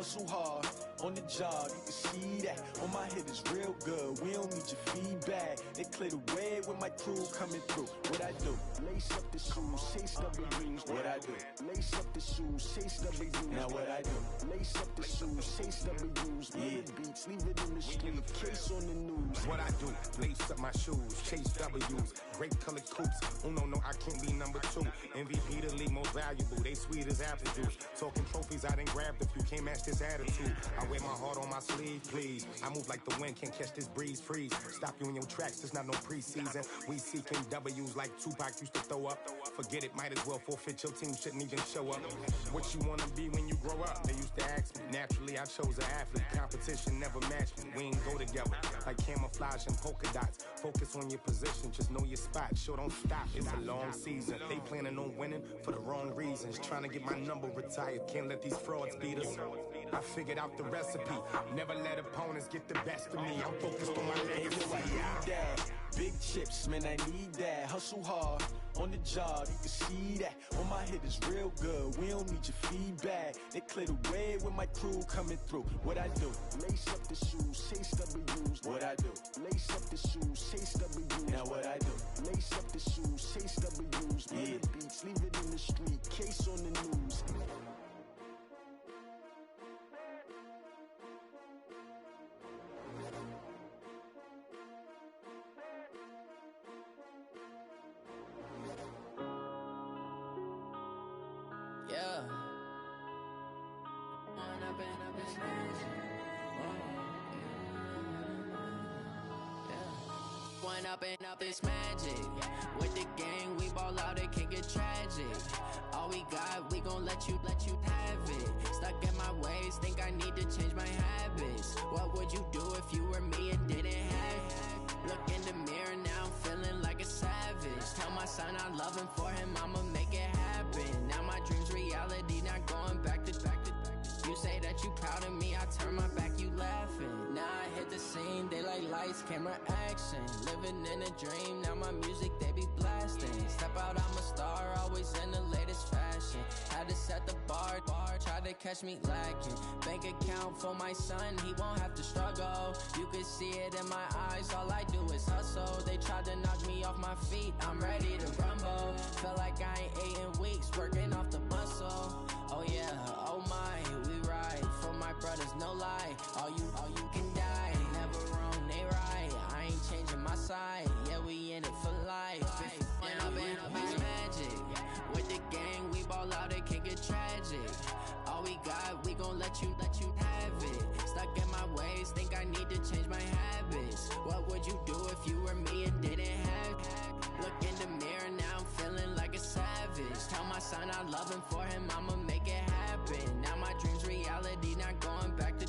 hustle hard on the job, you can see that. On my hit is real good, we don't need your feedback. They clear the way with my crew coming through. What I do? Lace up the shoes, chase W's. What I do? Lace up the shoes, chase W's. Now what I do? Lace up the shoes, chase W's. Yeah. Beats, leave it in the street, case on the news. What I do? Lace up my shoes, chase W's. Great colored coops. Oh no, I can't be number 2. MVP the league most valuable. They sweet as apple juice. Talking trophies, I done grabbed a few. Can't match this attitude. I wear my heart on my sleeve, please. I move like the wind, can't catch this breeze. Freeze. Stop you in your tracks. There's not no preseason. We seeking W's like Tupac used to throw up. Forget it, might as well forfeit. Your team shouldn't even show up. What you wanna be when you grow up? They used to ask me. Naturally, I chose an athlete. Competition never matched me. We ain't go together like camouflage and polka dots. Focus on your position, just know your spot. Sure, don't stop. It's a long season. They planning on winning for the wrong reasons. Trying to get my number retired. Can't let these frauds beat us. I figured out the recipe. Never let opponents get the best of me. I'm focused on my legacy. Big chips, man, I need that. Hustle hard on the job, you can see that. On my hit is real good, we don't need your feedback. They clear the way with my crew coming through. What I do? Lace up the shoes, chase W's. What I do? Lace up the shoes, chase W's. Now what I do? Lace up the shoes, chase W's. Yeah. Beats, leave it in the street, case on the news. Up this magic with the gang, we ball out, it can get tragic. All we got, we gon' let you have it. Stuck in my ways, think I need to change my habits. What would you do if you were me and didn't have it? Look in the mirror now, I'm feeling like a savage. Tell my son I love him, for him I'ma make it happen. Now my dream's reality, not going back to. You say that you proud of me, I turn my back, you laughing. Now I hit the scene, they like lights, camera, action. Living in a dream, now my music, they be blasting. Step out, I'm a star, always in the latest fashion. Had to set the bar, try to catch me lacking. Bank account for my son, he won't have to struggle. You can see it in my eyes, all I do is hustle. They tried to knock me off my feet, I'm ready to rumble. Felt like I ain't ate in weeks, working off the muscle. Oh yeah, oh my, we ride for my brothers, no lie. All you can die, never wrong, they right. I ain't changing my side, yeah, we in it for life. And I've been magic with the gang, we ball out, it can get tragic. All we got, we gon' let you have it. Stuck in my ways, think I need to change my habits. What would you do if you were me and didn't have it? Look in the mirror now, I'm feeling like a savage. Tell my son I love him, for him I'ma make it happen. Now my dream's reality, not going back to.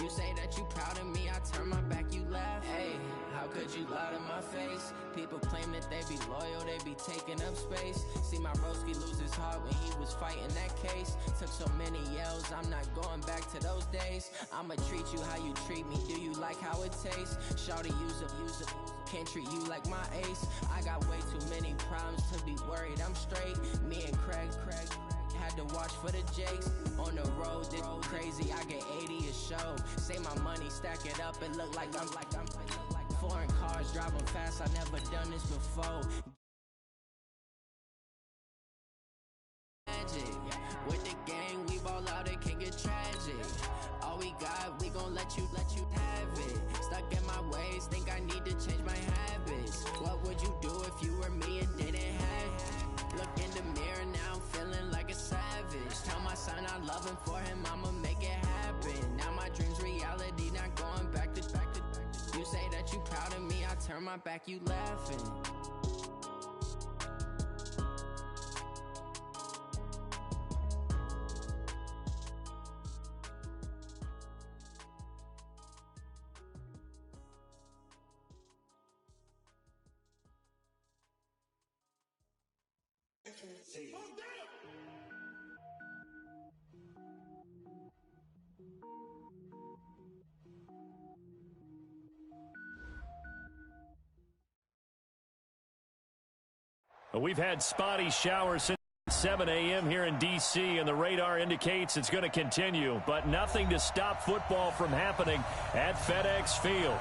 You say that you proud of me, I turn my back, you laugh. Hey, how could you lie to my face? People claim that they be loyal, they be taking up space. See my broski lose his heart when he was fighting that case. Took so many yells, I'm not going back to those days. I'ma treat you how you treat me, do you like how it tastes? Shawty, use up, can't treat you like my ace. I got way too many problems to be worried, I'm straight. Me and Craig had to watch for the Jakes. On the road, this crazy, I get 80 a show. Say my money, stack it up, it look like I'm foreign cars driving fast, I never done this before. Magic with the gang, we ball out, it can get tragic. All we got, we gon' let you have it. Stuck in my ways, think I need to change my habits. What would you do if you were me and didn't have it? Look in the mirror now, I'm feeling like a savage. Tell my son I love him, for him I'ma make it happen. Now my dream's reality, not going back to. You say that you proud of me, I turn my back, you laughing. We've had spotty showers since 7 a.m. here in D.C., and the radar indicates it's going to continue, but nothing to stop football from happening at FedEx Field.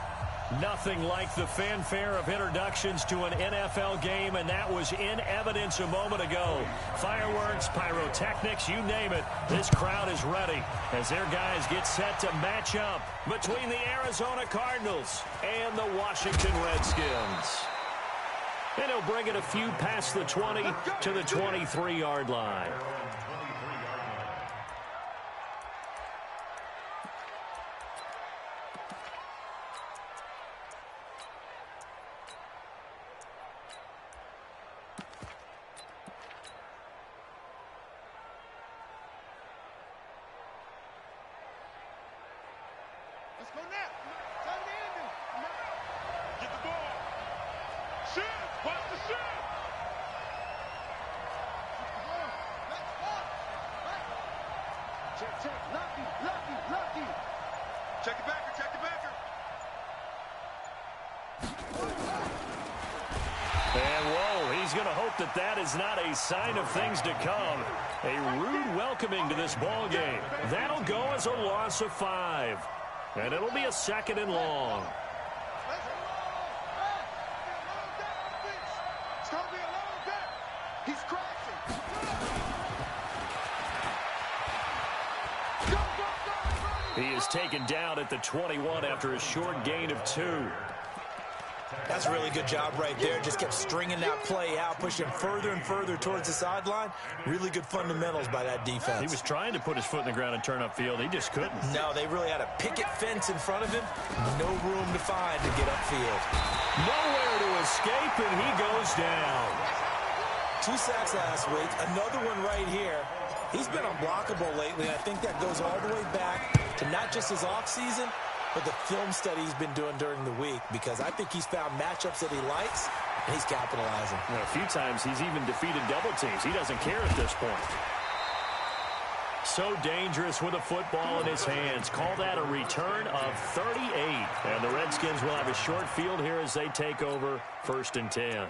Nothing like the fanfare of introductions to an NFL game, and that was in evidence a moment ago. Fireworks, pyrotechnics, you name it. This crowd is ready as their guys get set to match up between the Arizona Cardinals and the Washington Redskins. And he'll bring it a few past the 20 to the 23-yard line. Let's go now. Time to end it. Get the ball. Shoot. Watch the shoot. Let's go. Check, check. Lucky, lucky, lucky. Check it backer, check it backer. And whoa, he's going to hope that that is not a sign of things to come. A rude welcoming to this ball game. That'll go as a loss of 5. And it'll be a 2nd and long. It's going to be a long day. He's crashing. Go, go, go. He is taken down at the 21 after a short gain of 2. That's a really good job right there. Just kept stringing that play out, pushing further and further towards the sideline. Really good fundamentals by that defense. He was trying to put his foot in the ground and turn upfield. He just couldn't. No, they really had a picket fence in front of him. No room to find to get upfield. Nowhere to escape, and he goes down. 2 sacks last week. Another one right here. He's been unblockable lately, and I think that goes all the way back to not just his offseason, but the film study he's been doing during the week, because I think he's found matchups that he likes, and he's capitalizing. A few times he's even defeated double teams. He doesn't care at this point. So dangerous with a football in his hands. Call that a return of 38. And the Redskins will have a short field here as they take over 1st and 10.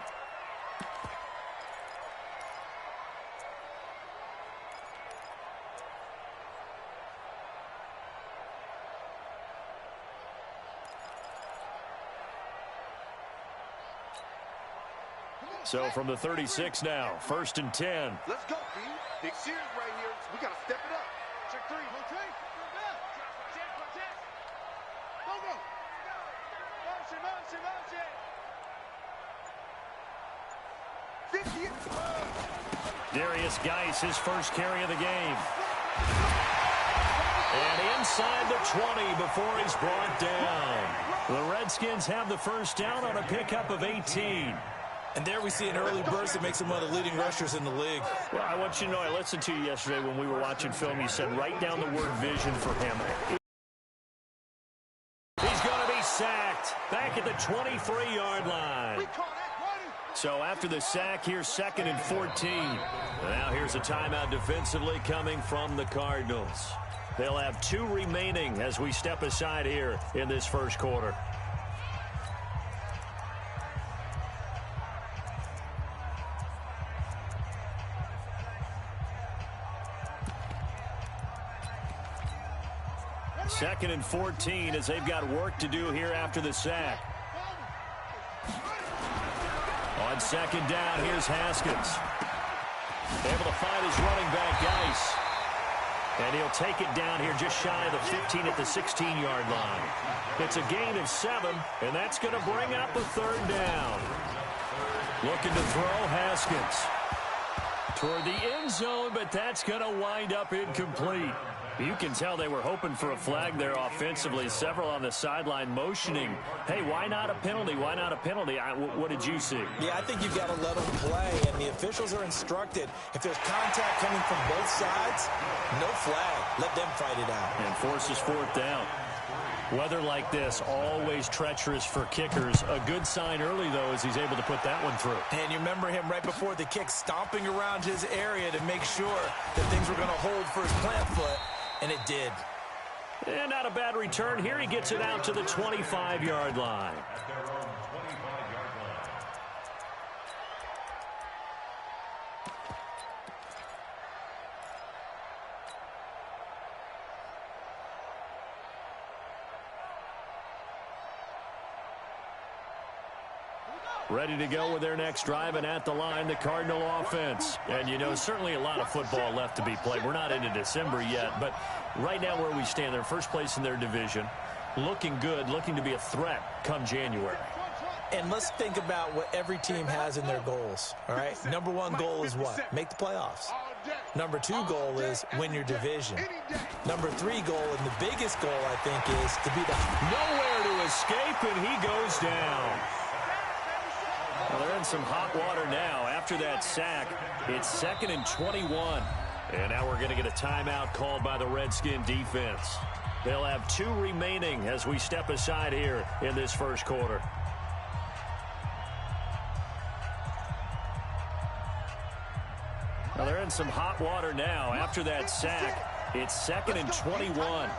So from the 36 now, 1st and 10. Let's go, B. Big series right here. We got to step it up. Check 3. Okay. Go, go. Motion, motion, motion. Darius Geis, his first carry of the game. And inside the 20 before he's brought down. The Redskins have the first down on a pickup of 18. And there we see an early burst that makes him one of the leading rushers in the league. Well, I want you to know, I listened to you yesterday when we were watching film. You said write down the word vision for him. He's going to be sacked back at the 23-yard line. So after the sack, here's 2nd and 14. Now here's a timeout defensively coming from the Cardinals. They'll have 2 remaining as we step aside here in this first quarter. Second and 14 as they've got work to do here after the sack. On 2nd down, here's Haskins. Able to find his running back, Geis. And he'll take it down here just shy of the 15 at the 16-yard line. It's a gain of 7, and that's going to bring up a 3rd down. Looking to throw, Haskins. Toward the end zone, but that's going to wind up incomplete. You can tell they were hoping for a flag there offensively. Several on the sideline motioning. Hey, why not a penalty? Why not a penalty? What did you see? Yeah, I think you've got to let them play, and the officials are instructed. If there's contact coming from both sides, no flag. Let them fight it out. And forces 4th down. Weather like this, always treacherous for kickers. A good sign early, though, as he's able to put that one through. And you remember him right before the kick stomping around his area to make sure that things were going to hold for his plant foot, and it did. And not a bad return. Here he gets it out to the 25-yard line. Ready to go with their next drive, and at the line, the Cardinal offense. And, you know, certainly a lot of football left to be played. We're not into December yet, but right now where we stand, they're first place in their division, looking good, looking to be a threat come January. And let's think about what every team has in their goals, all right? Number one goal is what? Make the playoffs. Number two goal is win your division. Number three goal, and the biggest goal, I think, is to be the... Nowhere to escape, and he goes down. Well, they're in some hot water now. After that sack, it's 2nd and 21. And now we're going to get a timeout called by the Redskin defense. They'll have 2 remaining as we step aside here in this first quarter. Well, they're in some hot water now. After that sack, it's 2nd and 21.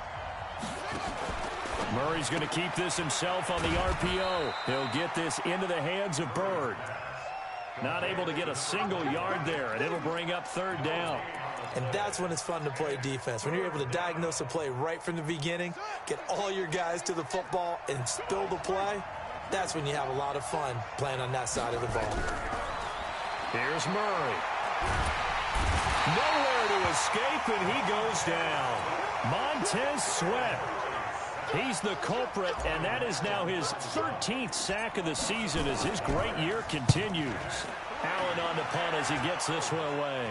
Murray's going to keep this himself on the RPO. He'll get this into the hands of Bird. Not able to get a single yard there, and it'll bring up 3rd down. And that's when it's fun to play defense. When you're able to diagnose a play right from the beginning, get all your guys to the football, and spill the play, that's when you have a lot of fun playing on that side of the ball. Here's Murray. Nowhere to escape, and he goes down. Montez Sweat. He's the culprit, and that is now his 13th sack of the season as his great year continues. Allen on the punt as he gets this one away.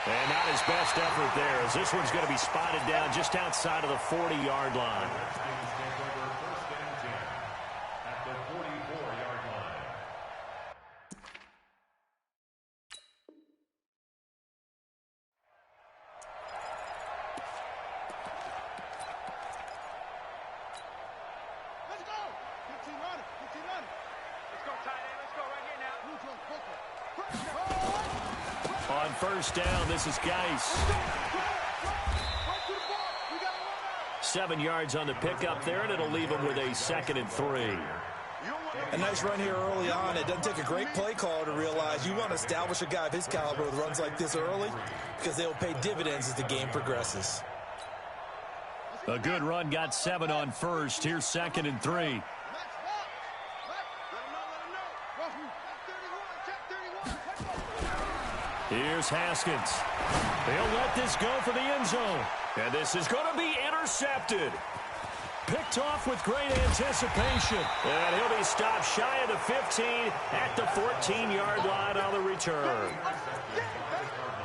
And not his best effort there, as this one's going to be spotted down just outside of the 40-yard line. On first down, this is Geis. 7 yards on the pickup there, and it'll leave him with a 2nd and 3. A nice run here early on. It doesn't take a great play caller to realize you want to establish a guy of his caliber with runs like this early because they'll pay dividends as the game progresses. A good run, got 7 on first. Here's 2nd and 3. Here's Haskins. He'll let this go for the end zone. And this is going to be intercepted. Picked off with great anticipation. And he'll be stopped shy of the 15 at the 14-yard line on the return.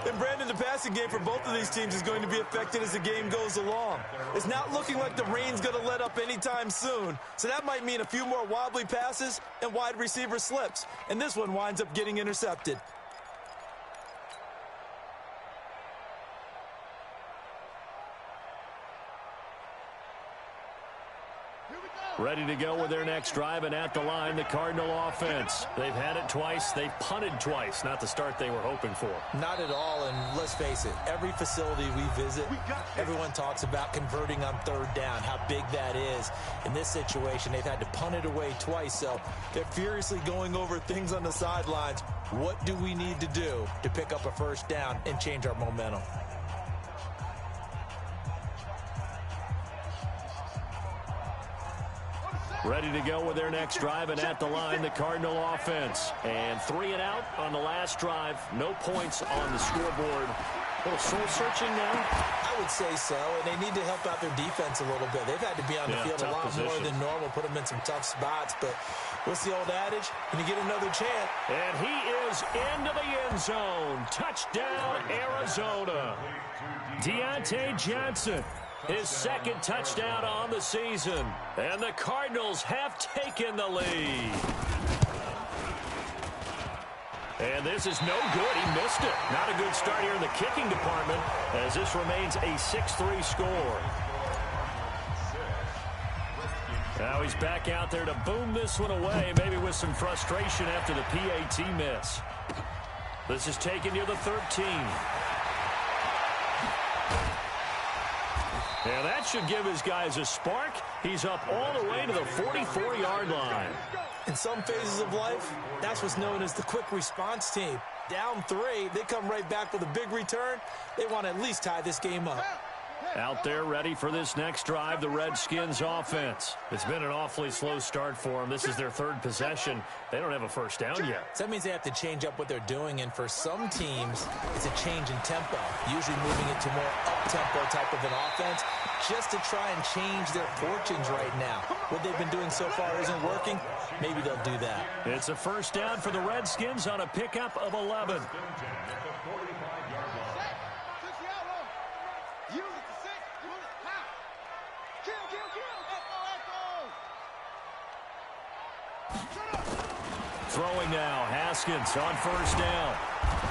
And Brandon, the passing game for both of these teams is going to be affected as the game goes along. It's not looking like the rain's going to let up anytime soon. So that might mean a few more wobbly passes and wide receiver slips. And this one winds up getting intercepted. Ready to go with their next drive, and at the line, the Cardinal offense. They've had it twice. They've punted twice. Not the start they were hoping for. Not at all, and let's face it, every facility we visit, everyone talks about converting on 3rd down, how big that is. In this situation, they've had to punt it away twice, so they're furiously going over things on the sidelines. What do we need to do to pick up a 1st down and change our momentum? Ready to go with their next drive, and at the line, the Cardinal offense. And 3 and out on the last drive. No points on the scoreboard. A little soul-searching now? I would say so, and they need to help out their defense a little bit. They've had to be on the field a lot more than normal, put them in some tough spots. But what's the old adage? When you get another chance. And he is into the end zone. Touchdown, Arizona. Deontay Johnson. His 2nd touchdown on the season. And the Cardinals have taken the lead. And this is no good. He missed it. Not a good start here in the kicking department as this remains a 6-3 score. Now he's back out there to boom this one away, maybe with some frustration after the PAT miss. This is taken near the 13. And that should give his guys a spark. He's up all the way to the 44-yard line. In some phases of life, that's what's known as the quick response team. Down 3, they come right back with a big return. They want to at least tie this game up. Out there ready for this next drive, the Redskins offense. It's been an awfully slow start for them. This is their third possession. They don't have a first down yet. So that means they have to change up what they're doing, and for some teams, it's a change in tempo, usually moving it to more up-tempo type of an offense, just to try and change their fortunes right now. What they've been doing so far isn't working. Maybe they'll do that. It's a first down for the Redskins on a pickup of 11. Throwing now, Haskins on first down.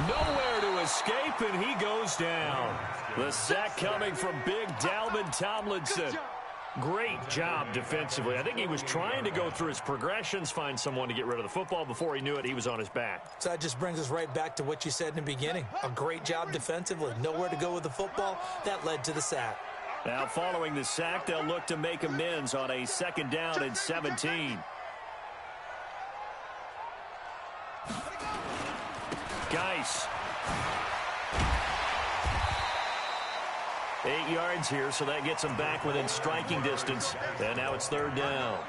Nowhere to escape, and he goes down. The sack coming from big Dalvin Tomlinson. Great job defensively. I think he was trying to go through his progressions, find someone to get rid of the football. Before he knew it, he was on his back. So that just brings us right back to what you said in the beginning. A great job defensively. Nowhere to go with the football. That led to the sack. Now following the sack, they'll look to make amends on a second down and 17. Geis. 8 yards here, so that gets them back within striking distance. And now it's third down.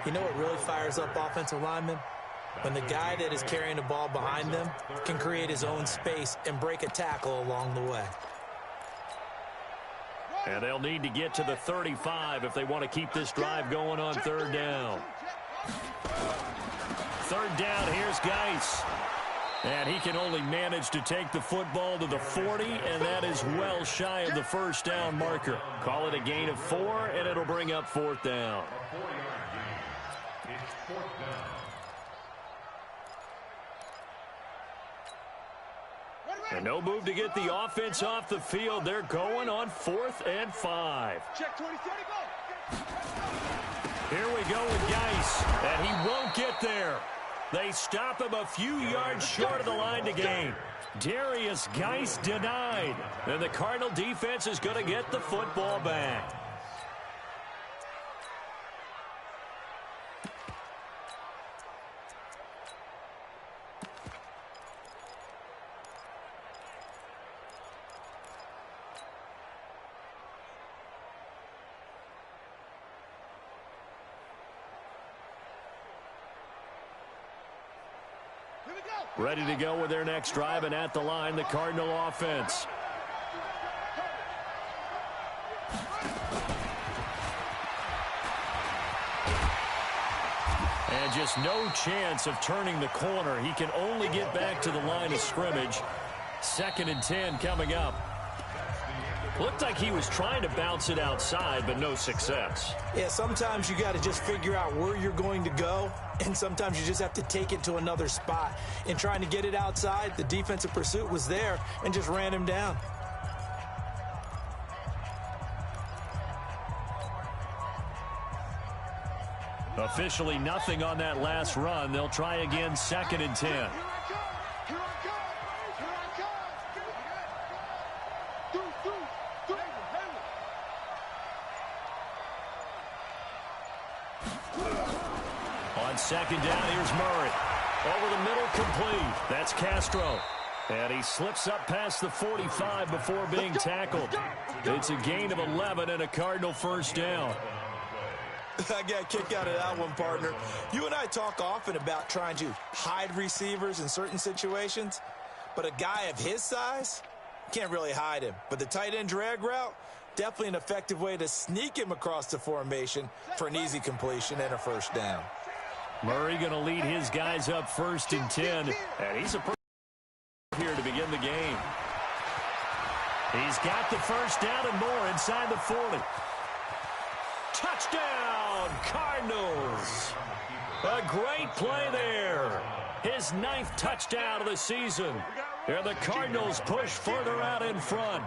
You know what really fires up offensive linemen? When the guy that is carrying the ball behind them can create his own space and break a tackle along the way. And they'll need to get to the 35 if they want to keep this drive going on third down. Third down, here's Geis. And he can only manage to take the football to the 40, and that is well shy of the first down marker. Call it a gain of 4, and it'll bring up fourth down. And no move to get the offense off the field. They're going on 4th and 5. Check 20, 30, go. Here we go with Geis, and he won't get there. They stop him a few yards short of the line to gain. Darius Geis denied. And the Cardinal defense is going to get the football back. Ready to go with their next drive, and at the line, the Cardinal offense. And just no chance of turning the corner. He can only get back to the line of scrimmage. 2nd and 10 coming up. Looked like he was trying to bounce it outside, but no success. Yeah, sometimes you got to just figure out where you're going to go, and sometimes you just have to take it to another spot. In trying to get it outside, the defensive pursuit was there and just ran him down. Officially nothing on that last run. They'll try again, 2nd and 10. On 2nd down, here's Murray. Over the middle, complete. That's Castro. And he slips up past the 45 before being tackled. It's a gain of 11 and a Cardinal first down. I got a kick out of that one, partner. You and I talk often about trying to hide receivers in certain situations, but a guy of his size can't really hide him. But the tight end drag route, definitely an effective way to sneak him across the formation for an easy completion and a first down. Murray going to lead his guys up 1st and 10, and he's a here to begin the game. He's got the first down and more inside the 40. Touchdown, Cardinals. A great play there. His 9th touchdown of the season. And the Cardinals push further out in front.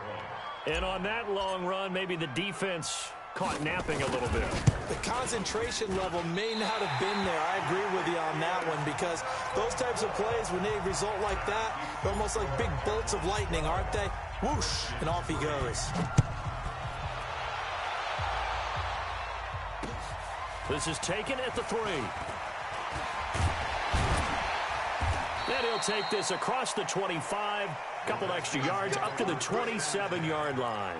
And on that long run, maybe the defense caught napping a little bit. The concentration level may not have been there. I agree with you on that one, because those types of plays, when they result like that, they're almost like big bolts of lightning, aren't they? Whoosh, and off he goes. This is taken at the 3. And he'll take this across the 25, couple extra yards up to the 27-yard line.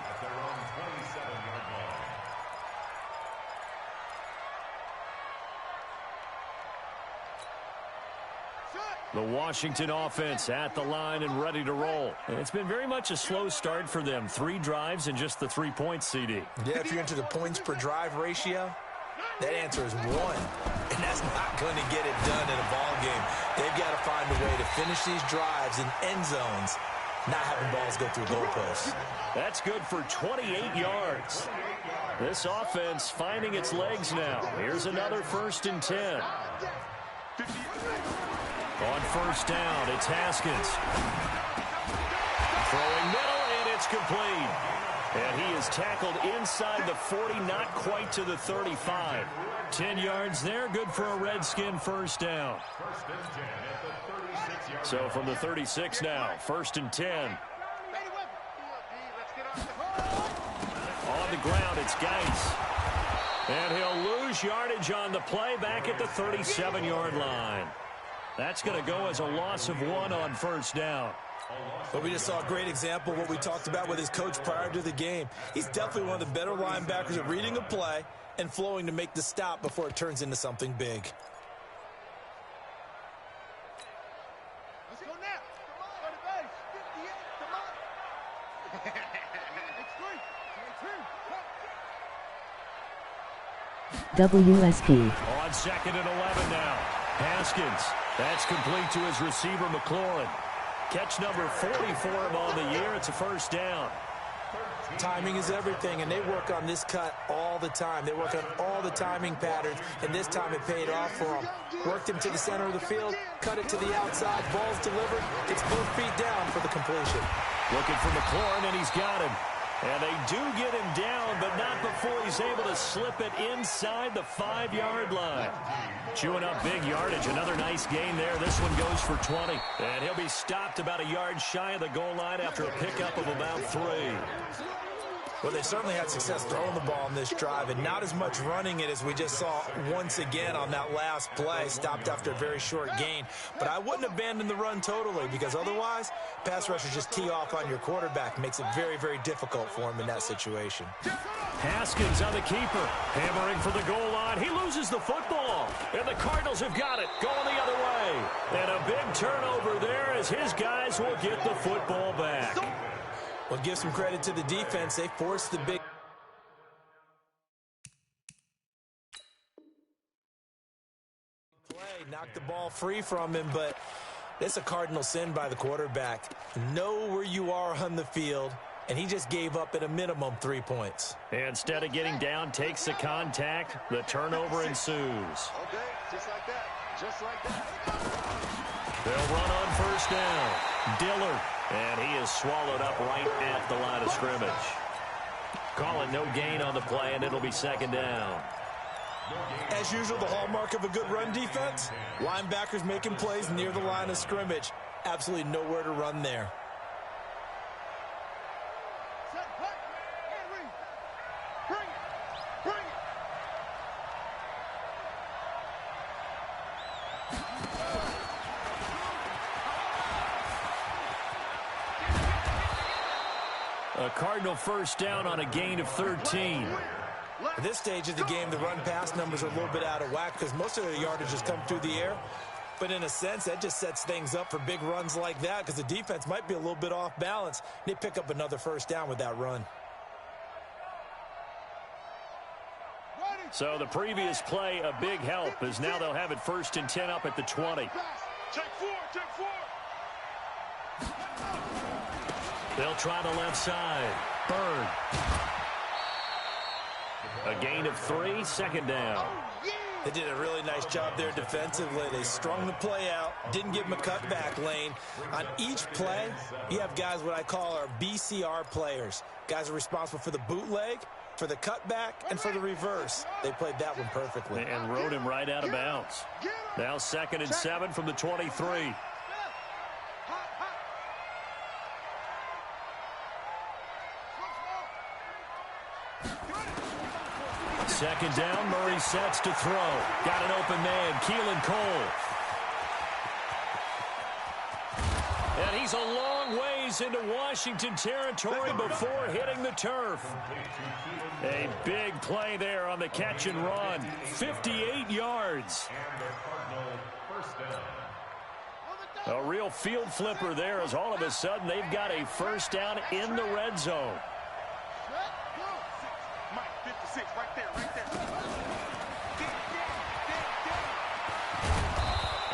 The Washington offense at the line and ready to roll. And it's been very much a slow start for them. 3 drives and just the 3 points, CD. Yeah, if you're into the points per drive ratio, that answer is 1. And that's not going to get it done in a ball game. They've got to find a way to finish these drives in end zones, not having balls go through goalposts. That's good for 28 yards. This offense finding its legs now. Here's another 1st and 10. On 1st down, it's Haskins. Throwing middle, and it's complete. And he is tackled inside the 40, not quite to the 35. 10 yards there, good for a Redskin 1st down. So from the 36 now, 1st and 10. On the ground, it's Geis. And he'll lose yardage on the play back at the 37-yard line. That's going to go as a loss of 1 on 1st down. But we just saw a great example of what we talked about with his coach prior to the game. He's definitely one of the better linebackers at reading a play and flowing to make the stop before it turns into something big. Let's go now. Come on. WSP. On 2nd and 11 now. Haskins. That's complete to his receiver, McLaurin. Catch number 40 for him on the year. It's a 1st down. Timing is everything, and they work on this cut all the time. They work on all the timing patterns, and this time it paid off for them. Worked him to the center of the field, cut it to the outside, ball's delivered. It's both feet down for the completion. Looking for McLaurin, and he's got him. And they do get him down, but not before he's able to slip it inside the 5-yard line. Chewing up big yardage. Another nice gain there. This one goes for 20. And he'll be stopped about a yard shy of the goal line after a pickup of about 3. Well, they certainly had success throwing the ball on this drive, and not as much running it as we just saw once again on that last play. Stopped after a very short gain. But I wouldn't abandon the run totally, because otherwise, pass rushers just tee off on your quarterback. Makes it very, very difficult for him in that situation. Haskins on the keeper. Hammering for the goal line. He loses the football. And the Cardinals have got it. Going the other way. And a big turnover there as his guys will get the football back. Well, give some credit to the defense. They forced the big play, knocked the ball free from him, but it's a cardinal sin by the quarterback. Know where you are on the field, and he just gave up at a minimum 3 points. Instead of getting down, takes the contact. The turnover ensues. Okay, just like that. Just like that. They'll run on 1st down. Dillard. And he is swallowed up right at the line of scrimmage. Calling no gain on the play, and it'll be 2nd down. As usual, the hallmark of a good run defense, linebackers making plays near the line of scrimmage. Absolutely nowhere to run there. Bring it. Bring it. A Cardinal 1st down on a gain of 13. At this stage of the game, the run-pass numbers are a little bit out of whack because most of their yardage has come through the air. But in a sense, that just sets things up for big runs like that because the defense might be a little bit off balance. They pick up another 1st down with that run. So the previous play, a big help, as now they'll have it 1st and 10 up at the 20. Check 4. They'll try the left side. Bird. A gain of 3, 2nd down. They did a really nice job there defensively. They strung the play out, didn't give them a cutback lane. On each play, you have guys what I call our BCR players. Guys are responsible for the bootleg, for the cutback, and for the reverse. They played that one perfectly. And rode him right out of bounds. Now 2nd and 7 from the 23. Second down, Murray sets to throw. Got an open man, Keelan Cole. And he's a long ways into Washington territory before hitting the turf. A big play there on the catch and run. 58 yards. A real field flipper there as all of a sudden they've got a first down in the red zone. Mike, 56, right there, right there.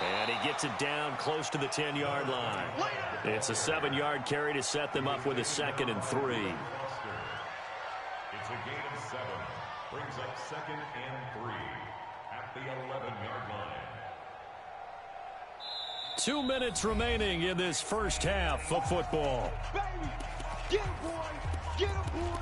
And he gets it down close to the 10-yard line. It's a 7-yard carry to set them up with a 2nd and 3. It's a gain of 7. Brings up 2nd and 3 at the 11-yard line. 2 minutes remaining in this first half of football. Baby, get him, boy. Get him, boy.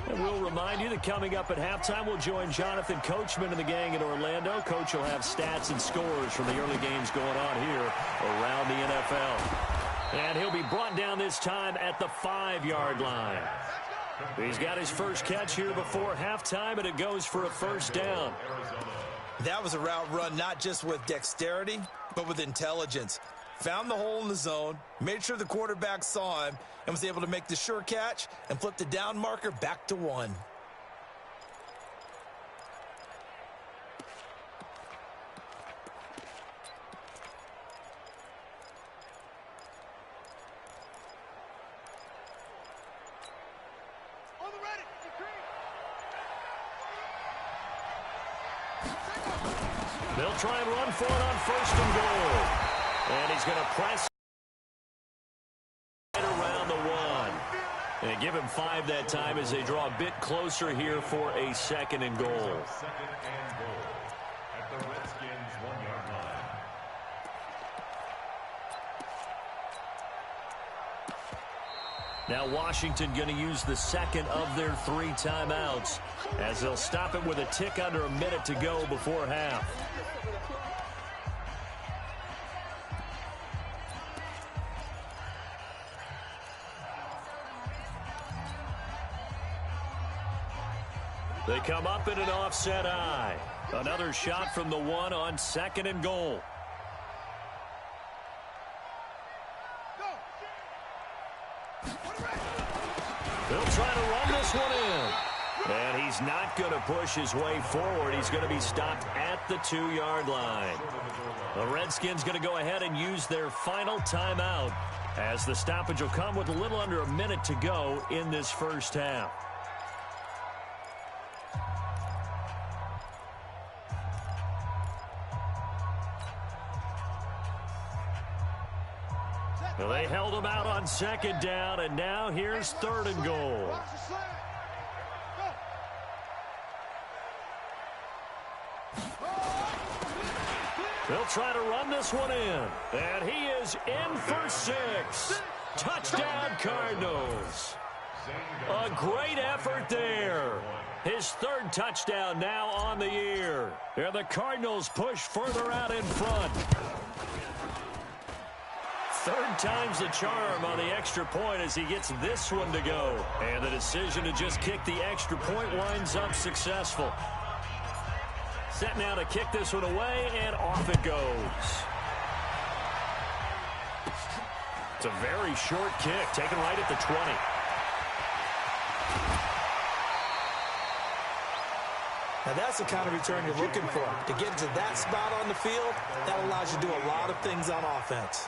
And we'll remind you that coming up at halftime, we'll join Jonathan Coachman and the gang in Orlando. Coach will have stats and scores from the early games going on here around the NFL. And he'll be brought down this time at the 5-yard line. He's got his first catch here before halftime, and it goes for a first down. That was a route run not just with dexterity, but with intelligence. Found the hole in the zone, made sure the quarterback saw him, and was able to make the sure catch and flip the down marker back to 1. On the ready. They'll try and run for it on 1st and goal. And he's going to press right around the 1. And give him 5 that time as they draw a bit closer here for a 2nd and goal. 2nd and goal at the Redskins' 1-yard line. Now Washington going to use the 2nd of their 3 timeouts as they'll stop it with a tick under a minute to go before half. They come up in an offset eye. Another shot from the 1 on 2nd and goal. They'll try to run this one in. And he's not going to push his way forward. He's going to be stopped at the 2-yard line. The Redskins going to go ahead and use their final timeout as the stoppage will come with a little under a minute to go in this first half. Well, they held him out on 2nd down, and now here's 3rd and goal. They'll try to run this one in, and he is in for 6. Touchdown, Cardinals. A great effort there. His 3rd touchdown now on the year. And the Cardinals push further out in front. 3rd time's the charm on the extra point as he gets this one to go. And the decision to just kick the extra point winds up successful. Set now to kick this one away, and off it goes. It's a very short kick, taken right at the 20. Now that's the kind of return you're looking for. To get into that spot on the field, that allows you to do a lot of things on offense.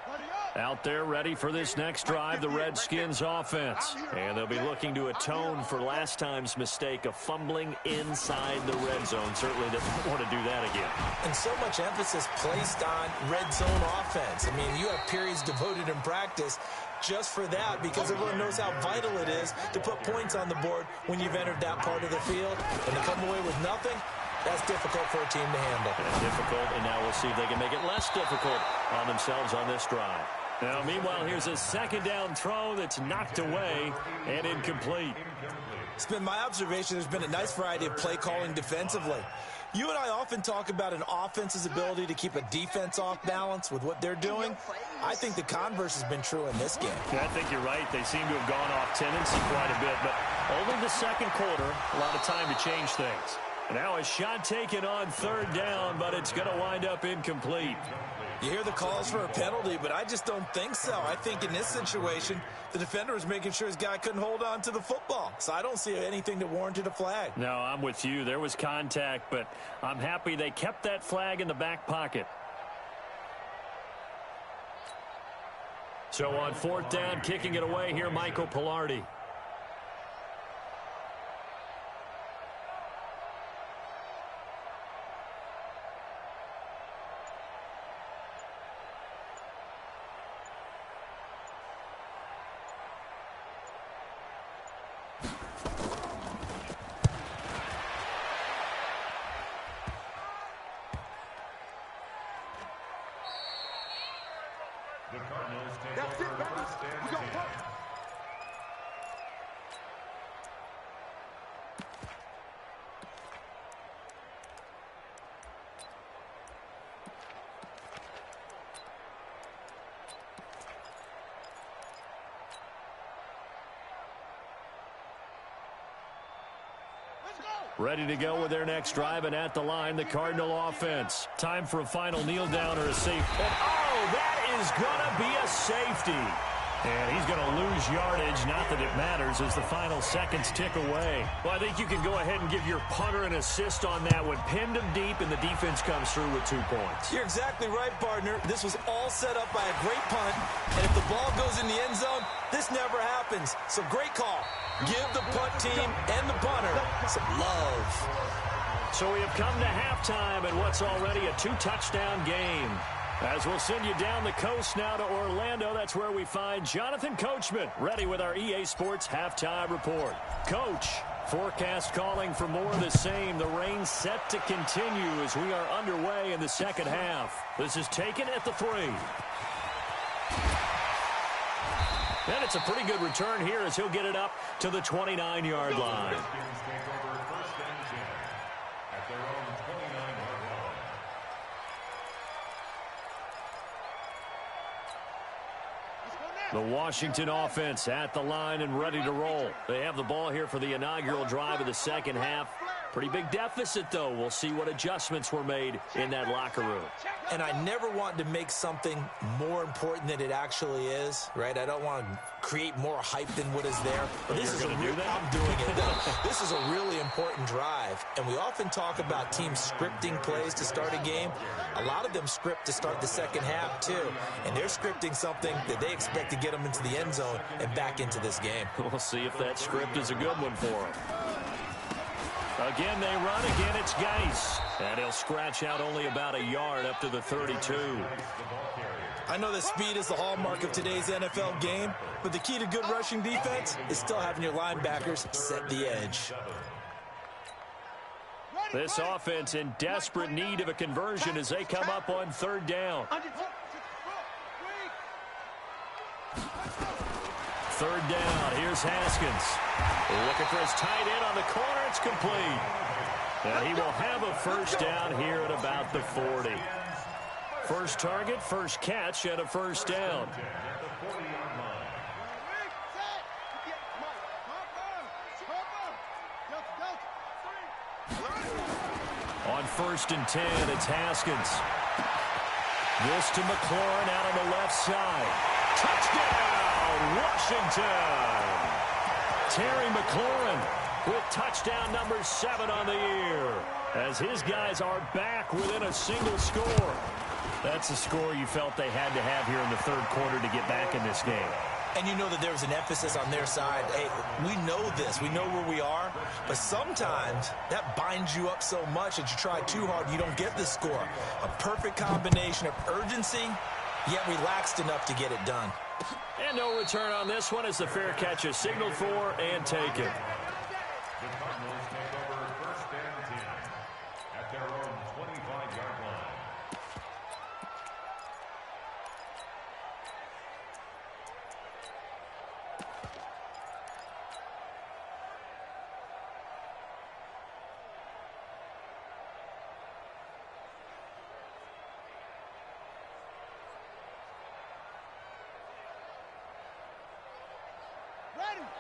Ready up. Out there ready for this next drive, the Redskins offense. And they'll be looking to atone for last time's mistake of fumbling inside the red zone. Certainly doesn't want to do that again. And so much emphasis placed on red zone offense. I mean, you have periods devoted in practice just for that because everyone knows how vital it is to put points on the board when you've entered that part of the field. And to come away with nothing, that's difficult for a team to handle. Difficult, and now we'll see if they can make it less difficult on themselves on this drive. Now, meanwhile, here's a second down throw that's knocked away and incomplete. It's been my observation there's been a nice variety of play calling defensively. You and I often talk about an offense's ability to keep a defense off balance with what they're doing. I think the converse has been true in this game. Yeah, I think you're right. They seem to have gone off tendency quite a bit, but only the second quarter, a lot of time to change things. Now a shot taken on third down, but it's going to wind up incomplete. You hear the calls for a penalty, but I just don't think so. I think in this situation, the defender was making sure his guy couldn't hold on to the football. So I don't see anything that warranted a flag. No, I'm with you. There was contact, but I'm happy they kept that flag in the back pocket. So on fourth down, kicking it away here, Michael Pilardi. The Cardinals take That's it, over baby. first and We gon' 10. punt. Let's go. Ready to go with their next drive, and at the line, the Cardinal offense. Time for a final kneel down or a safety. Oh, that is going to be a safety. And he's going to lose yardage, not that it matters, as the final seconds tick away. Well, I think you can go ahead and give your punter an assist on that one. Pinned him deep, and the defense comes through with 2 points. You're exactly right, partner. This was all set up by a great punt, and if the ball goes in the end zone, this never happens. So great call. Give the punt team and the punter some love. So we have come to halftime in what's already a 2-touchdown game. As we'll send you down the coast now to Orlando, that's where we find Jonathan Coachman, ready with our EA Sports Halftime Report. Coach, forecast calling for more of the same. The rain set to continue as we are underway in the second half. This is taken at the 3. And it's a pretty good return here as he'll get it up to the 29-yard line. Redskins take over first and 10 at their own 29-yard line. The Washington offense at the line and ready to roll. They have the ball here for the inaugural drive of the second half. Pretty big deficit, though. We'll see what adjustments were made in that locker room. And I never want to make something more important than it actually is, right? I don't want to create more hype than what is there. But this is a real, I'm doing it, though. This is a really important drive. And we often talk about teams scripting plays to start a game. A lot of them script to start the second half, too. And they're scripting something that they expect to get them into the end zone and back into this game. We'll see if that script is a good one for them. Again, they run. Again, it's Geis. And he'll scratch out only about a yard up to the 32. I know that speed is the hallmark of today's NFL game, but the key to good rushing defense is still having your linebackers set the edge. This offense in desperate need of a conversion as they come up on third down. Third down. Here's Haskins. Looking for his tight end on the corner. It's complete. And he will have a first down here at about the 40. First target, first catch, and a first down. On first and 10, it's Haskins. This to McLaurin out on the left side. Touchdown, Washington! Terry McLaurin with touchdown number 7 on the year. as his guys are back within a single score. That's the score you felt they had to have here in the third quarter to get back in this game. And you know that there was an emphasis on their side. Hey, we know this. We know where we are. But sometimes that binds you up so much that you try too hard, you don't get the score. A perfect combination of urgency, yet relaxed enough to get it done. And no return on this one as the fair catch is signaled for and taken. The Cardinals take over first and 10 at their own 25-yard line.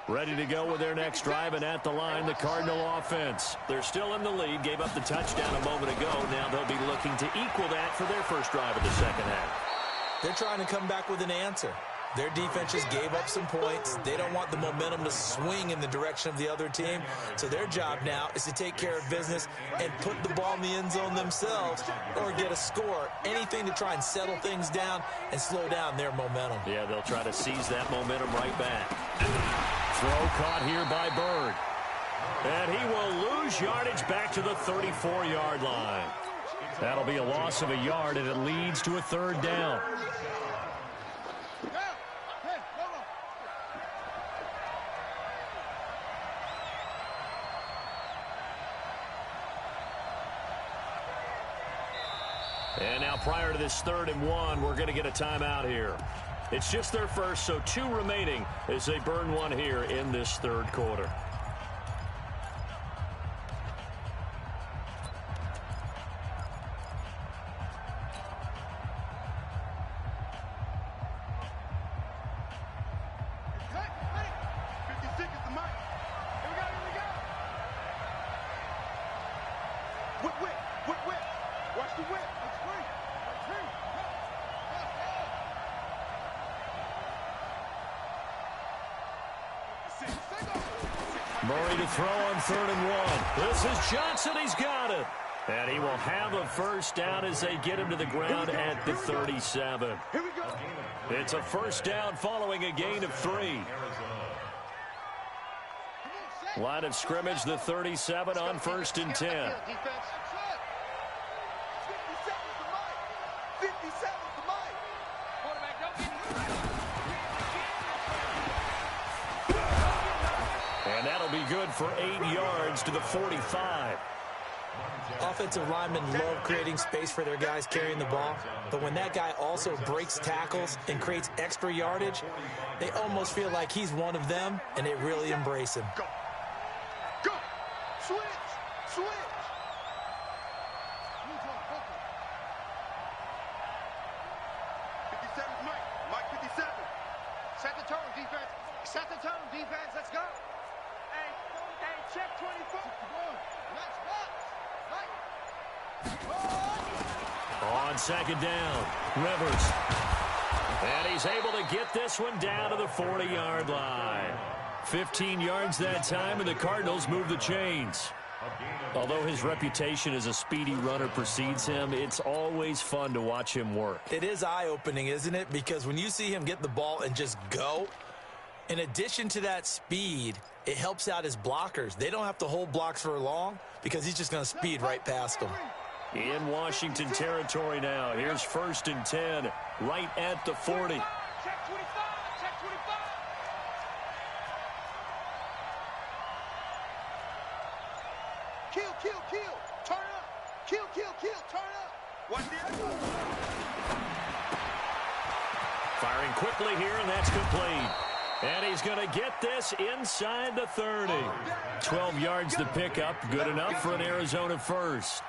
Ready to go with their next drive, and at the line, the Cardinal offense. They're still in the lead, gave up the touchdown a moment ago. Now they'll be looking to equal that for their first drive of the second half. They're trying to come back with an answer. Their defense just gave up some points. They don't want the momentum to swing in the direction of the other team. So their job now is to take care of business and put the ball in the end zone themselves or get a score. Anything to try and settle things down and slow down their momentum. Yeah, they'll try to seize that momentum right back. Throw caught here by Bird. And he will lose yardage back to the 34-yard line. That'll be a loss of a yard, and it leads to a third down. And now prior to this 3rd and 1, we're going to get a timeout here. It's just their first, so 2 remaining as they burn one here in this third quarter. Murray to throw on 3rd and 1. This is Johnson. He's got it. And he will have a first down as they get him to the ground at the 37. It's a first down following a gain of 3. Line of scrimmage, the 37 on 1st and 10. And that'll be good for 8 yards to the 45. Offensive linemen love creating space for their guys carrying the ball, but when that guy also breaks tackles and creates extra yardage, they almost feel like he's one of them, and they really embrace him. Go! Go! Switch! Switch! 57, Mike 57. Set the tone, defense. Set the tone, defense. Let's go. Hey, check 24. Let's go. On 2nd down, Rivers. And he's able to get this one down to the 40-yard line. 15 yards that time, and the Cardinals move the chains. Although his reputation as a speedy runner precedes him, it's always fun to watch him work. It is eye-opening, isn't it? Because when you see him get the ball and just go, in addition to that speed, it helps out his blockers. They don't have to hold blocks for long because he's just going to speed right past them. In Washington territory now. Here's 1st and 10, right at the 40. Check 25. Check 25. Kill. Turn up. Kill. Turn up. Watch this. Firing quickly here, and that's complete. And he's going to get this inside the 30. 12 yards to pick up. Good enough for an Arizona first.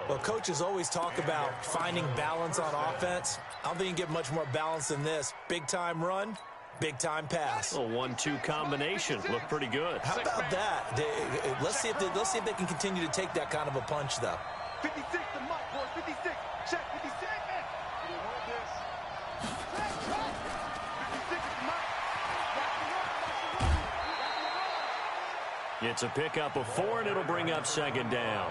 Well, coaches always talk about finding balance on offense. I don't think you can get much more balance than this. Big-time run, big-time pass. A 1-2 combination. Looked pretty good. How about that? Let's see if they can continue to take that kind of a punch, though. 56 to Mike, boys. 56. Check 56. You hold this. 56 is Mike. Watch the run. It's a pickup of 4, and it'll bring up 2nd down.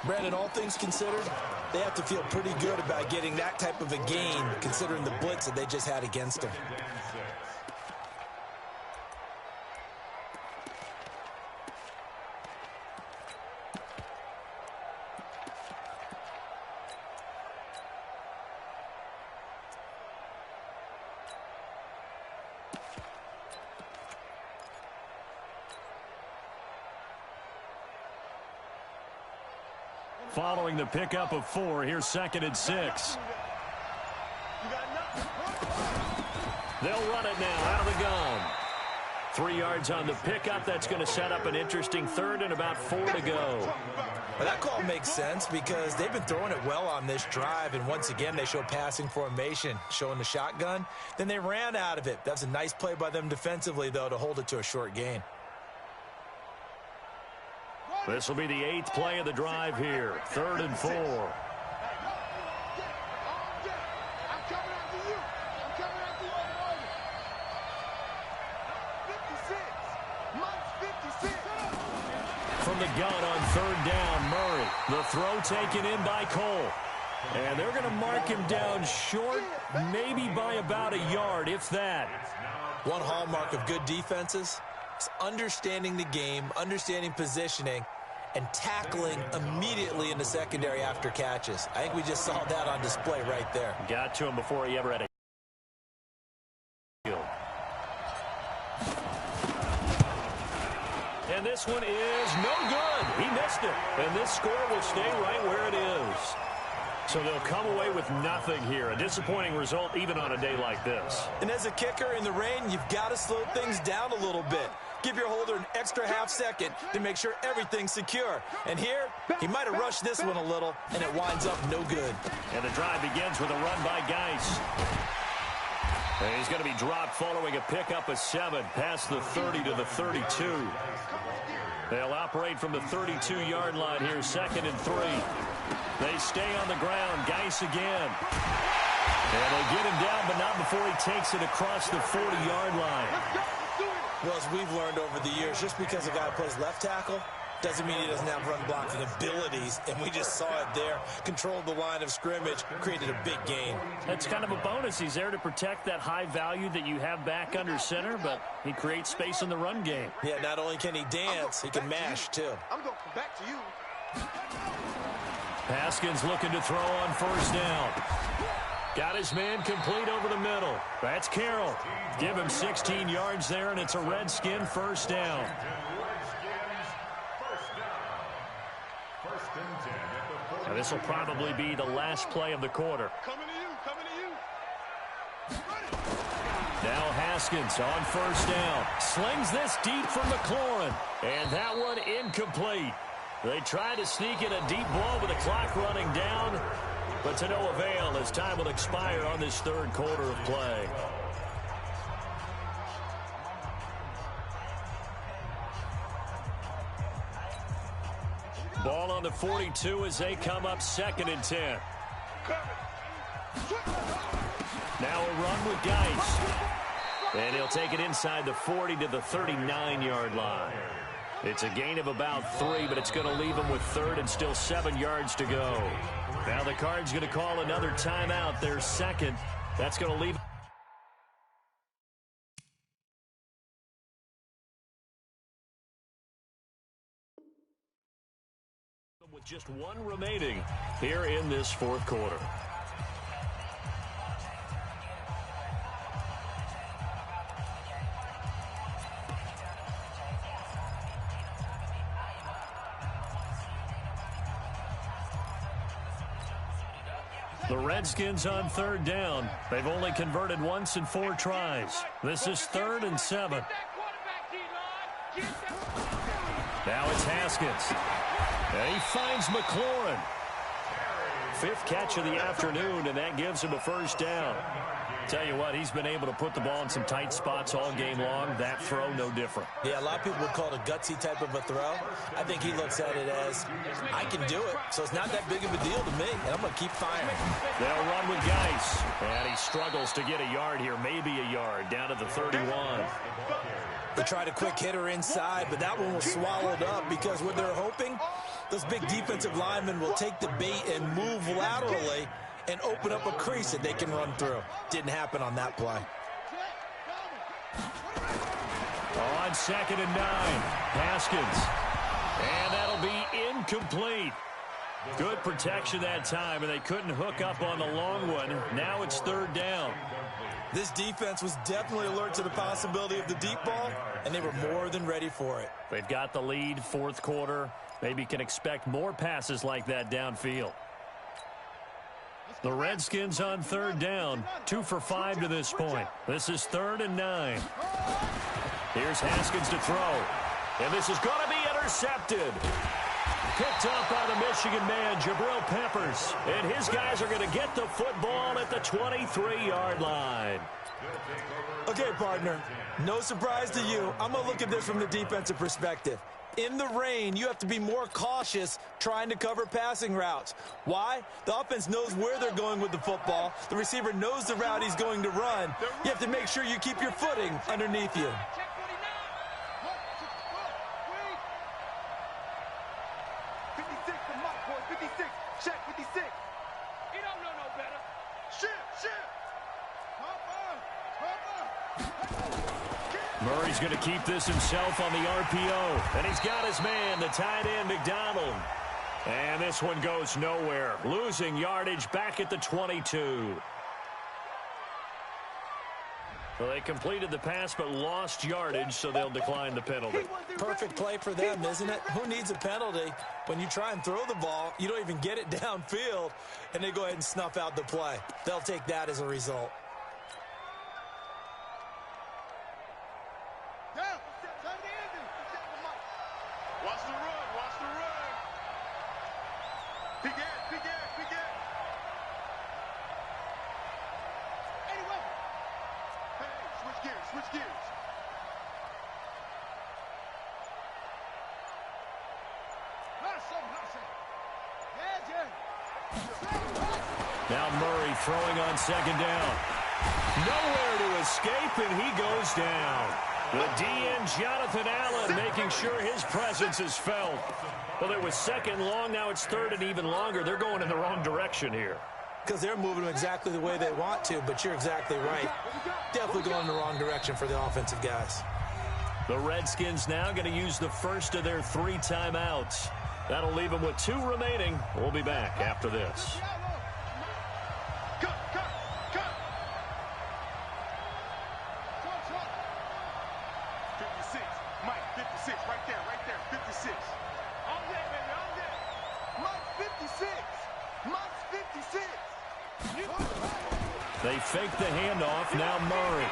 Brandon, all things considered, they have to feel pretty good about getting that type of a gain, considering the blitz that they just had against them. Following the pickup of 4, here's 2nd and 6. They'll run it now out of the gun. 3 yards on the pickup. That's going to set up an interesting 3rd and about 4 to go. Well, that call makes sense because they've been throwing it well on this drive, and once again they show passing formation, showing the shotgun. Then they ran out of it. That's a nice play by them defensively, though, to hold it to a short gain. This will be the 8th play of the drive here. 3rd and 4. From the gun on 3rd down, Murray. The throw taken in by Cole. And they're going to mark him down short, maybe by about a yard, if that. One hallmark of good defenses is understanding the game, understanding positioning, and tackling immediately in the secondary after catches. I think we just saw that on display right there. Got to him before he ever had a field. And this one is no good. He missed it. And this score will stay right where it is. So they'll come away with nothing here. A disappointing result even on a day like this. And as a kicker in the rain, you've got to slow things down a little bit. Give your holder an extra half second to make sure everything's secure. And here, he might have rushed this one a little, and it winds up no good. And the drive begins with a run by Geis. And he's going to be dropped following a pickup of 7 past the 30 to the 32. They'll operate from the 32-yard line here, 2nd and 3. They stay on the ground. Geis again. And they get him down, but not before he takes it across the 40-yard line. Well, as we've learned over the years, just because a guy plays left tackle doesn't mean he doesn't have run blocking abilities, and we just saw it there. Controlled the line of scrimmage, created a big gain. That's kind of a bonus. He's there to protect that high value that you have back under center, but he creates space in the run game. Yeah, not only can he dance, he can mash, too. I'm going to come back to you. Haskins looking to throw on 1st down. Got his man complete over the middle. That's Carroll. Give him 16 yards there, and it's a Redskin 1st down. Now this will probably be the last play of the quarter. Coming to you, coming to you. Now Haskins on 1st down. Slings this deep for McLaurin. And that one incomplete. They try to sneak in a deep ball with the clock running down, but to no avail as time will expire on this 3rd quarter of play. Ball on the 42 as they come up 2nd and 10. Now a run with Geis. And he'll take it inside the 40 to the 39-yard line. It's a gain of about 3, but it's going to leave him with 3rd and still 7 yards to go. Now the Card's going to call another timeout. Their 2nd. That's going to leave. With just 1 remaining here in this 4th quarter. The Redskins on 3rd down. They've only converted once in 4 tries. This is 3rd and 7. Now it's Haskins. And he finds McLaurin. 5th catch of the afternoon, and that gives him a 1st down. Tell you what, he's been able to put the ball in some tight spots all game long. That throw, no different. Yeah, a lot of people would call it a gutsy type of a throw. I think he looks at it as, I can do it, so it's not that big of a deal to me, and I'm going to keep firing. They'll run with Geis, and he struggles to get a yard here, maybe a yard, down to the 31. They tried a quick hitter inside, but that one was swallowed up because what they're hoping, those big defensive linemen will take the bait and move laterally and open up a crease that they can run through. Didn't happen on that play. On 2nd and 9, Haskins. And that'll be incomplete. Good protection that time, and they couldn't hook up on the long one. Now it's 3rd down. This defense was definitely alert to the possibility of the deep ball, and they were more than ready for it. They've got the lead, 4th quarter. Maybe can expect more passes like that downfield. The Redskins on 3rd down, 2 for 5 to this point. This is 3rd and 9. Here's Haskins to throw. And this is going to be intercepted. Picked up by the Michigan man, Jabril Peppers. And his guys are going to get the football at the 23-yard line. Okay, partner, no surprise to you. I'm going to look at this from the defensive perspective. In the rain, you have to be more cautious trying to cover passing routes. Why? The offense knows where they're going with the football. The receiver knows the route he's going to run. You have to make sure you keep your footing underneath you. Murray's going to keep this himself on the RPO. And he's got his man, the tight end, McDonald. And this one goes nowhere. Losing yardage back at the 22. Well, they completed the pass but lost yardage, so they'll decline the penalty. Perfect play for them, isn't it? Who needs a penalty? When you try and throw the ball, you don't even get it downfield, and they go ahead and snuff out the play. They'll take that as a result. Watch the run, watch the run. Big ass, big ass, big ass. Anyway. Hey, switch gears, switch gears. Now Murray throwing on 2nd down. Nowhere to escape, and he goes down. The DN, Jonathan Allen, making sure his presence is felt. Well, it was 2nd long. Now it's 3rd and even longer. They're going in the wrong direction here. Because they're moving them exactly the way they want to, but you're exactly right. Definitely going in the wrong direction for the offensive guys. The Redskins now going to use the first of their 3 timeouts. That'll leave them with 2 remaining. We'll be back after this. They fake the handoff. Now Murray.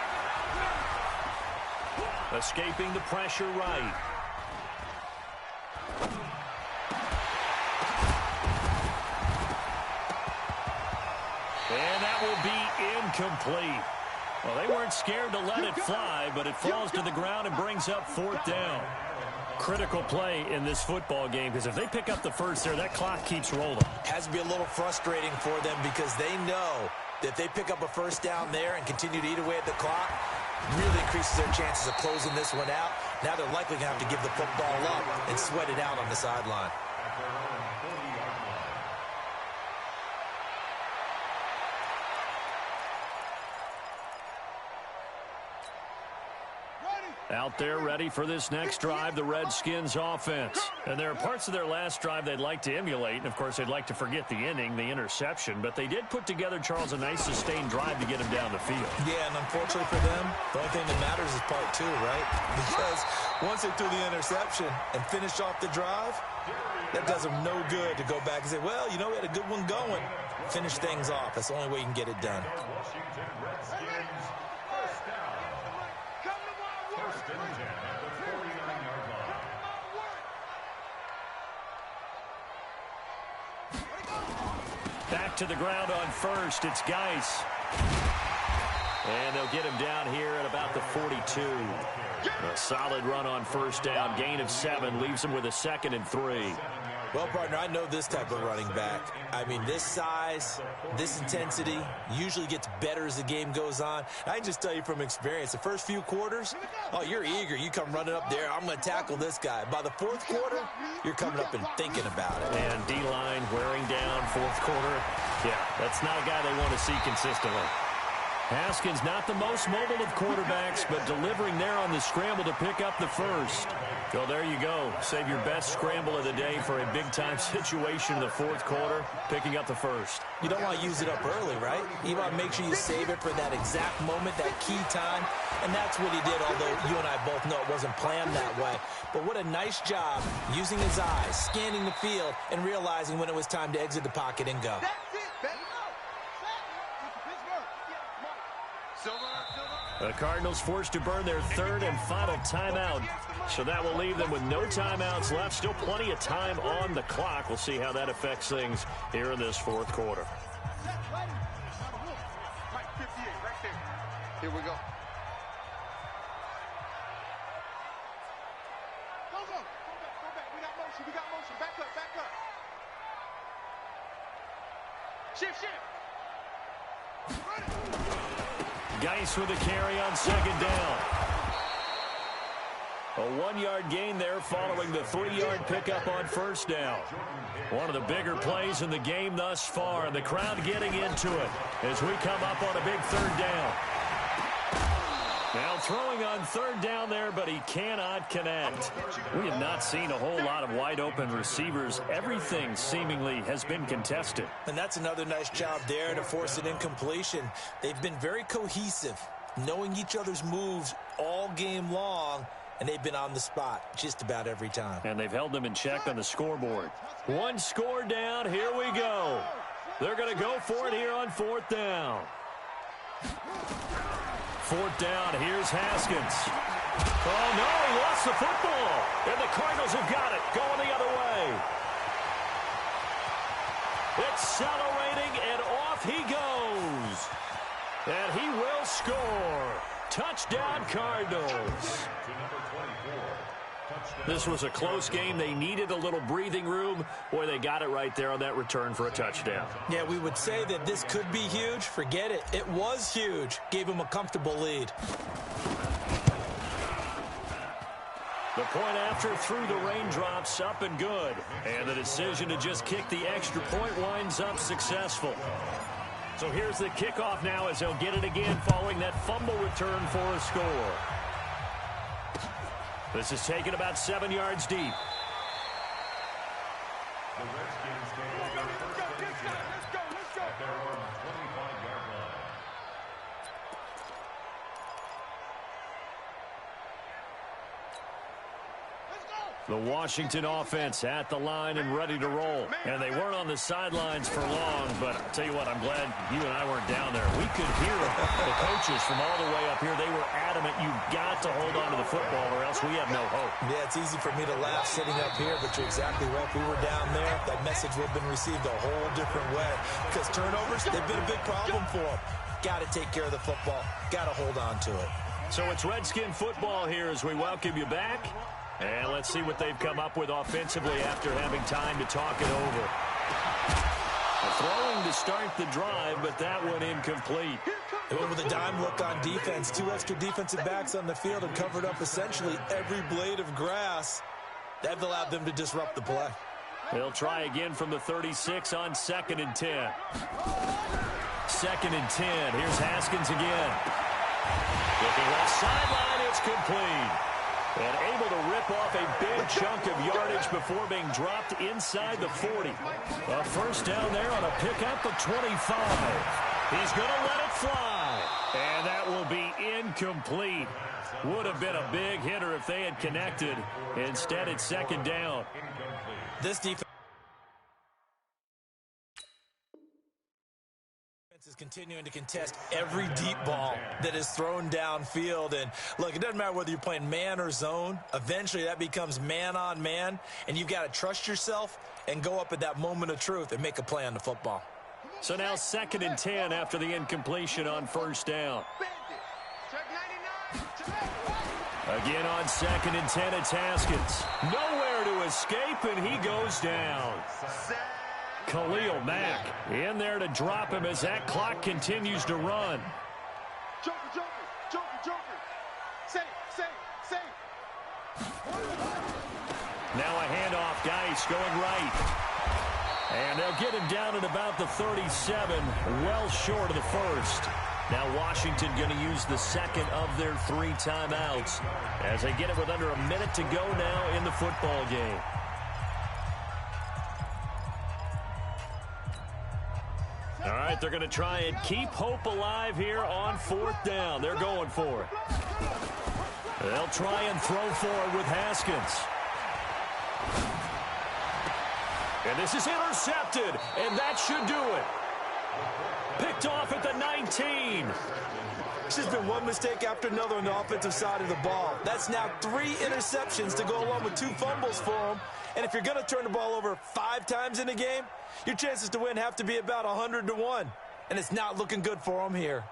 Escaping the pressure right. And that will be incomplete. Well, they weren't scared to let it fly, but it falls to the ground and brings up 4th down. Critical play in this football game, because if they pick up the first there, that clock keeps rolling. Has to be a little frustrating for them because they know that if they pick up a first down there and continue to eat away at the clock, really increases their chances of closing this one out. Now they're likely going to have to give the football up and sweat it out on the sideline. Out there ready for this next drive, the Redskins offense. And there are parts of their last drive they'd like to emulate. And, of course, they'd like to forget the inning, the interception. But they did put together, Charles, a nice sustained drive to get him down the field. Yeah, and unfortunately for them, the only thing that matters is part 2, right? Because once they threw the interception and finished off the drive, that does them no good to go back and say, well, you know, we had a good one going. Finish things off. That's the only way you can get it done. Back to the ground on first. It's Geis. And they'll get him down here at about the 42. A solid run on first down. Gain of 7 leaves him with a 2nd and 3. Well, partner, I know this type of running back. I mean, this size, this intensity usually gets better as the game goes on. I can just tell you from experience, the first few quarters, oh, you're eager. You come running up there, I'm going to tackle this guy. By the 4th quarter, you're coming up and thinking about it. And D-line wearing down 4th quarter. Yeah, that's not a guy they want to see consistently. Haskins not the most mobile of quarterbacks, but delivering there on the scramble to pick up the first. So there you go. Save your best scramble of the day for a big-time situation in the 4th quarter, picking up the first. You don't want to use it up early, right? You want to make sure you save it for that exact moment, that key time, and that's what he did, although you and I both know it wasn't planned that way. But what a nice job using his eyes, scanning the field, and realizing when it was time to exit the pocket and go. The Cardinals forced to burn their 3rd and final timeout. So that will leave them with no timeouts left. Still plenty of time on the clock. We'll see how that affects things here in this 4th quarter. Here we go. Go back. We got motion. Back up. Shift. Geis with a carry on 2nd down. A 1-yard gain there following the 3-yard pickup on 1st down. One of the bigger plays in the game thus far, and the crowd getting into it as we come up on a big 3rd down. Now throwing on 3rd down there, but he cannot connect. We have not seen a whole lot of wide-open receivers. Everything seemingly has been contested. And that's another nice job there to force an incompletion. They've been very cohesive, knowing each other's moves all game long, and they've been on the spot just about every time. And they've held them in check on the scoreboard. 1 score down. Here we go. They're going to go for it here on 4th down. 4th down, here's Haskins. Oh, no, he lost the football. And the Cardinals have got it, going the other way. Accelerating, and off he goes. And he will score. Touchdown, Cardinals. This was a close game. They needed a little breathing room. Boy, they got it right there on that return for a touchdown. Yeah, we would say that this could be huge. Forget it. It was huge. Gave him a comfortable lead. The point after through the raindrops, up and good. And the decision to just kick the extra point winds up successful. So here's the kickoff now as they'll get it again following that fumble return for a score. This is taken about 7 yards deep. The Redskins take over first and 10 at their own 25-yard line. The Washington offense at the line and ready to roll. And they weren't on the sidelines for long, but I'll tell you what, I'm glad you and I weren't down there. We could hear the coaches from all the way up here. They were adamant, you've got to hold on to the football or else we have no hope. Yeah, it's easy for me to laugh sitting up here, but you're exactly right. If we were down there, that message would have been received a whole different way. Because turnovers, they've been a big problem for them. Got to take care of the football. Got to hold on to it. So it's Redskin football here as we welcome you back. And let's see what they've come up with offensively after having time to talk it over. Throwing to start the drive, but that one incomplete. They went with a dime look on defense. 2 extra defensive backs on the field and covered up essentially every blade of grass. That allowed them to disrupt the play. They'll try again from the 36 on 2nd and 10. 2nd and 10. Here's Haskins again. Looking left sideline, it's complete. And able to rip off a big chunk of yardage before being dropped inside the 40. A first down there on a pickup of 25. He's going to let it fly. And that will be incomplete. Would have been a big hitter if they had connected. Instead, it's 2nd down. This defense is continuing to contest every deep ball that is thrown downfield. And look, it doesn't matter whether you're playing man or zone. Eventually that becomes man on man, and you've got to trust yourself and go up at that moment of truth and make a play on the football. So now 2nd and 10 after the incompletion on first down. Again on 2nd and 10, it's Haskins. Nowhere to escape, and he goes down. Khalil Mack in there to drop him as that clock continues to run. Joker, Joker, Joker, Joker. Save. Now a handoff, Geis going right. And they'll get him down at about the 37, well short of the first. Now Washington going to use the second of their 3 timeouts as they get it with under a minute to go now in the football game. All right, they're going to try and keep hope alive here on 4th down. They're going for it. They'll try and throw forward with Haskins. And this is intercepted, and that should do it. Picked off at the 19. This has been one mistake after another on the offensive side of the ball. That's now 3 interceptions to go along with 2 fumbles for them. And if you're going to turn the ball over 5 times in a game, your chances to win have to be about 100-1. And it's not looking good for them here.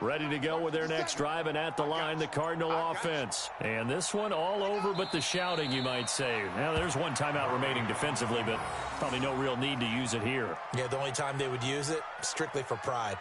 Ready to go with their next drive, and at the line, the Cardinal offense. And this one all over but the shouting, you might say. Now, there's one timeout remaining defensively, but probably no real need to use it here. Yeah, the only time they would use it, strictly for pride.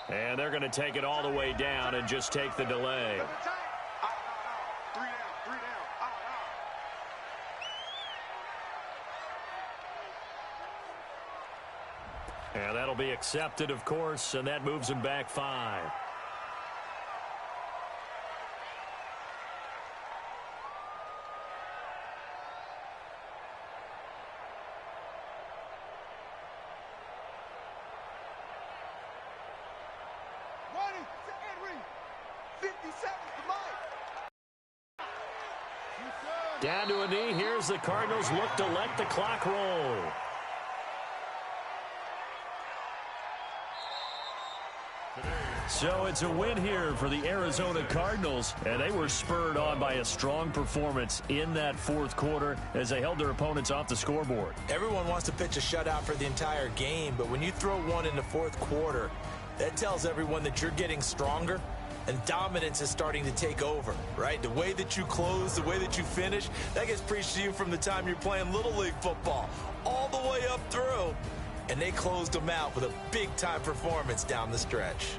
And they're going to take it all the way down and just take the delay. And that'll be accepted, of course, and that moves them back 5. Down to a knee. Here's the Cardinals look to let the clock roll. So it's a win here for the Arizona Cardinals, and they were spurred on by a strong performance in that 4th quarter as they held their opponents off the scoreboard. Everyone wants to pitch a shutout for the entire game, but when you throw one in the 4th quarter, that tells everyone that you're getting stronger. And dominance is starting to take over, right? The way that you close, the way that you finish, that gets preached to you from the time you're playing Little League football all the way up through. And they closed them out with a big-time performance down the stretch.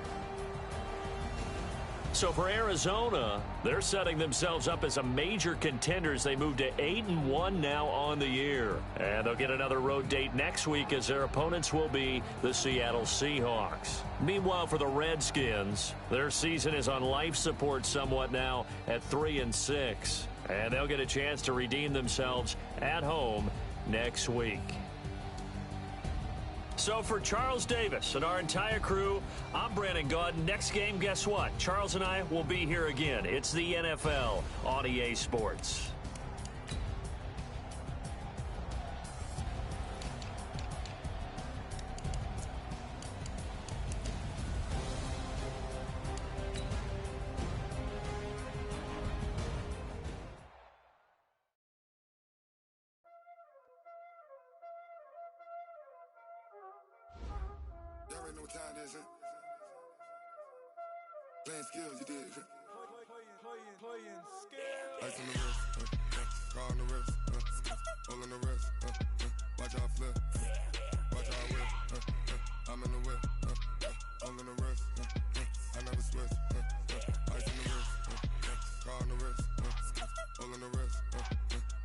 So for Arizona, they're setting themselves up as a major contender as they move to 8-1 now on the year. And they'll get another road date next week as their opponents will be the Seattle Seahawks. Meanwhile, for the Redskins, their season is on life support somewhat now at 3-6. And they'll get a chance to redeem themselves at home next week. So for Charles Davis and our entire crew, I'm Brandon Gaudin. Next game, guess what? Charles and I will be here again. It's the NFL on EA Sports. Y'all already know what time it is, playing skills, you did. Playing skills. Ice on the wrist, car on the wrist, all on the wrist, Watch how I flip. Watch how I whip. I'm in the whip. I'm in the wrist. I never switch. Ice in the wrist. Car on the wrist. All in the wrist.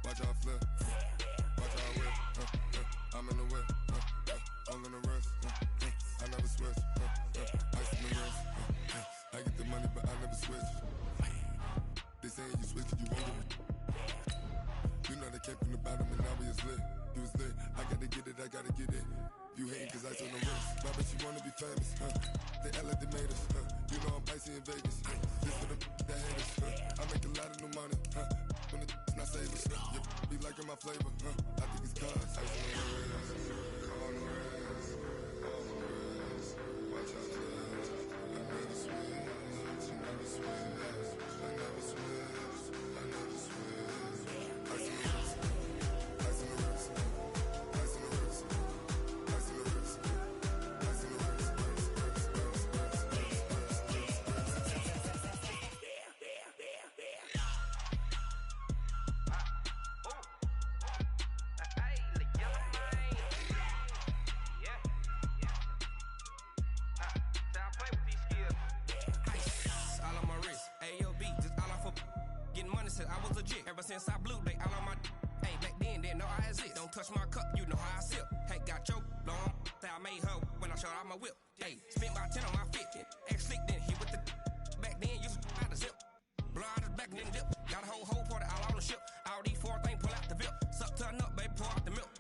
Watch how I flip. Watch how I whip. I'm in the whip. All in the wrist. I never switch. Ice in the wrist. I get the money, but I never switch. They saying you switch, you won't get it. You know they came from the bottom and now we is lit. You was lit, I gotta get it, I gotta get it. You hating cause ice on the wrist. My bitch, you wanna be famous, They elevators, You know I'm icy in Vegas, This for the that haters, I make a lot of new money, When the not savers, You be liking my flavor, I think it's cause ice on the wrist, on the wrist, on the wrist. Watch out, I never switch, I never switch, I never switch, I never switch. Ice on the wrist, ice on the wrist, ice on the wrist, ice on the wrist, ice on the wrist. I was legit ever since I blew they all on my hey back then didn't know I exist. Don't touch my cup, you know how I sip. Hey, got your long I made her when I showed out my whip. Hey, spent about 10 on my fit. Ex slick then hit with the back then used to out the zip. Blow out his back and then dip. Got a whole party all on the ship. All these four things pull out the VIP. Suck turn up, baby, pour out the milk.